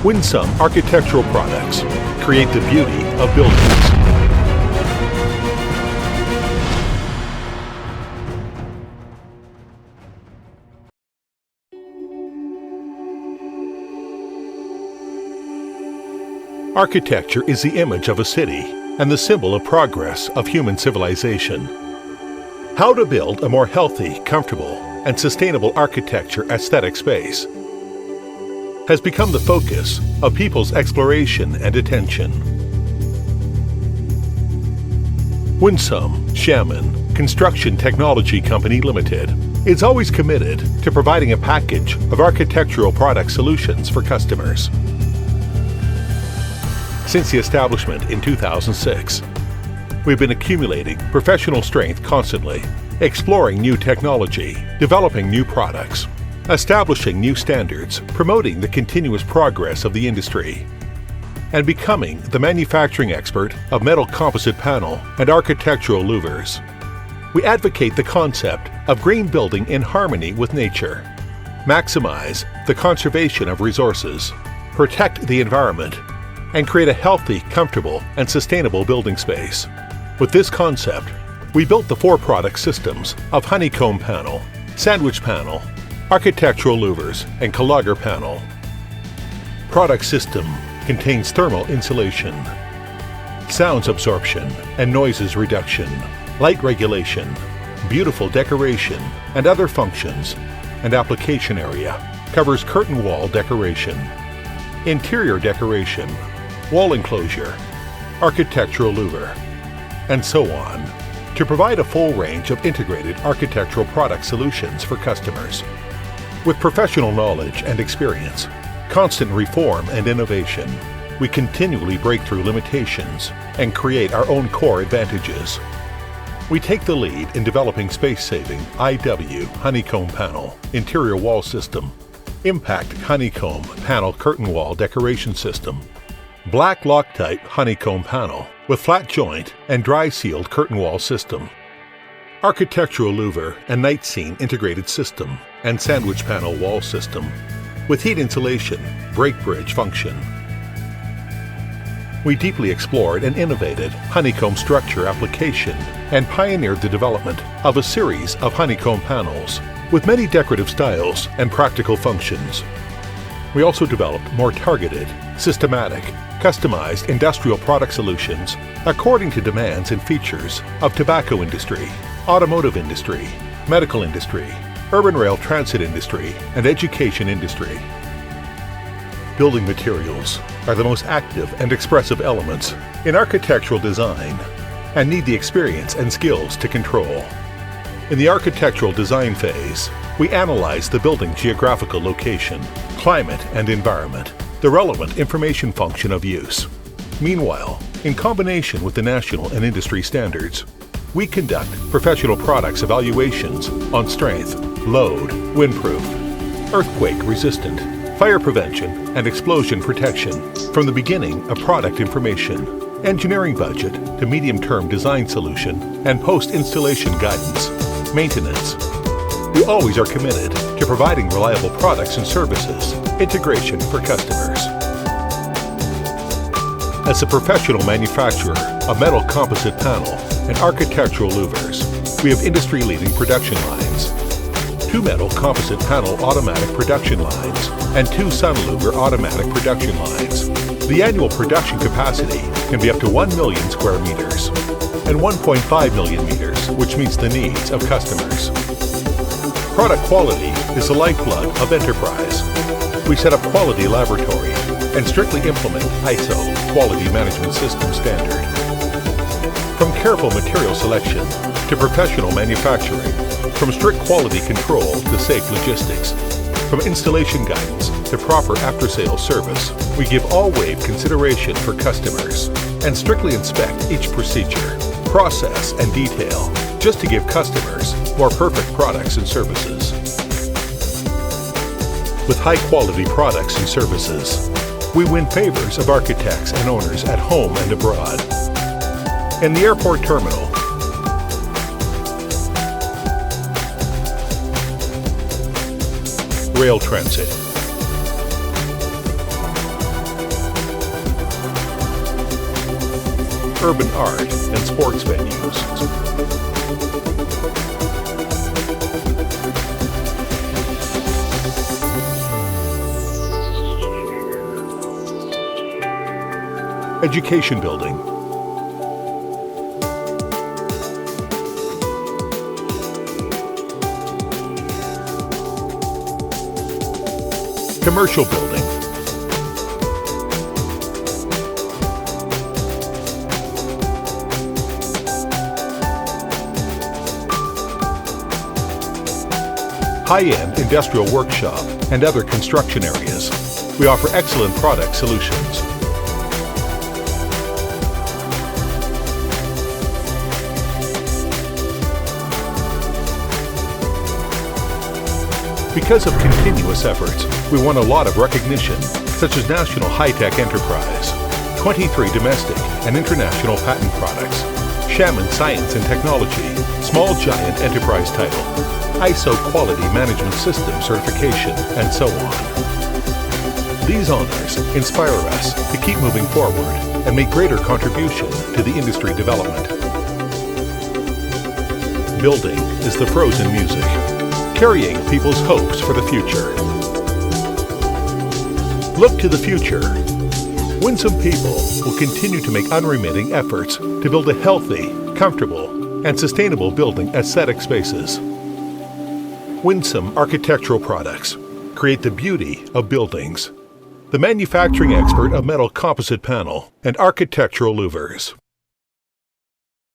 Winsom architectural products create the beauty of buildings. Architecture is the image of a city and the symbol of progress of human civilization. How to build a more healthy, comfortable, and sustainable architecture aesthetic space has become the focus of people's exploration and attention. Winsom Shaman Construction Technology Company Limited is always committed to providing a package of architectural product solutions for customers. Since the establishment in 2006, we've been accumulating professional strength constantly, exploring new technology, developing new products, establishing new standards, promoting the continuous progress of the industry, and becoming the manufacturing expert of metal composite panel and architectural louvers. We advocate the concept of green building in harmony with nature, maximize the conservation of resources, protect the environment, and create a healthy, comfortable, and sustainable building space. With this concept, we built the 4 product systems of honeycomb panel, sandwich panel, architectural louvers, and Calogger panel. Product system contains thermal insulation, sounds absorption and noises reduction, light regulation, beautiful decoration and other functions, and application area. Covers curtain wall decoration, interior decoration, wall enclosure, architectural louver, and so on, to provide a full range of integrated architectural product solutions for customers. With professional knowledge and experience, constant reform and innovation, we continually break through limitations and create our own core advantages. We take the lead in developing space-saving IW honeycomb panel interior wall system, impact honeycomb panel curtain wall decoration system, black Loctite honeycomb panel with flat joint and dry sealed curtain wall system, architectural louver and night scene integrated system, and sandwich panel wall system with heat insulation, break bridge function. We deeply explored and innovated honeycomb structure application and pioneered the development of a series of honeycomb panels with many decorative styles and practical functions. We also developed more targeted, systematic, customized industrial product solutions according to demands and features of tobacco industry, automotive industry, medical industry, urban rail transit industry, and education industry. Building materials are the most active and expressive elements in architectural design and need the experience and skills to control. In the architectural design phase, we analyze the building geographical location, climate and environment, the relevant information function of use. Meanwhile, in combination with the national and industry standards, we conduct professional products evaluations on strength, load, windproof, earthquake resistant, fire prevention, and explosion protection. From the beginning of product information, engineering budget to medium-term design solution, and post-installation guidance, maintenance, we always are committed to providing reliable products and services, integration for customers. As a professional manufacturer of metal composite panel and architectural louvers, we have industry-leading production lines, 2 metal composite panel automatic production lines, and 2 sun louver automatic production lines. The annual production capacity can be up to 1 million square meters and 1.5 million meters, which meets the needs of customers. Product quality is the lifeblood of enterprise. We set up quality laboratory and strictly implement ISO quality management system standard. From careful material selection to professional manufacturing, from strict quality control to safe logistics, from installation guidance to proper after-sales service, we give all wave consideration for customers and strictly inspect each procedure, process, and detail just to give customers more perfect products and services. With high-quality products and services, we win favors of architects and owners at home and abroad. In the airport terminal, rail transit, urban art and sports venues. Education building. Commercial building. High-end industrial workshop and other construction areas. We offer excellent product solutions. Because of continuous efforts, we won a lot of recognition, such as National High-Tech Enterprise, 23 domestic and international patent products, Shaman Science and Technology, Small Giant Enterprise title, ISO Quality Management System certification, and so on. These honors inspire us to keep moving forward and make greater contribution to the industry development. Building is the frozen music, carrying people's hopes for the future. Look to the future. Winsom people will continue to make unremitting efforts to build a healthy, comfortable, and sustainable building aesthetic spaces. Winsom Architectural Products create the beauty of buildings. The manufacturing expert of metal composite panel and architectural louvers.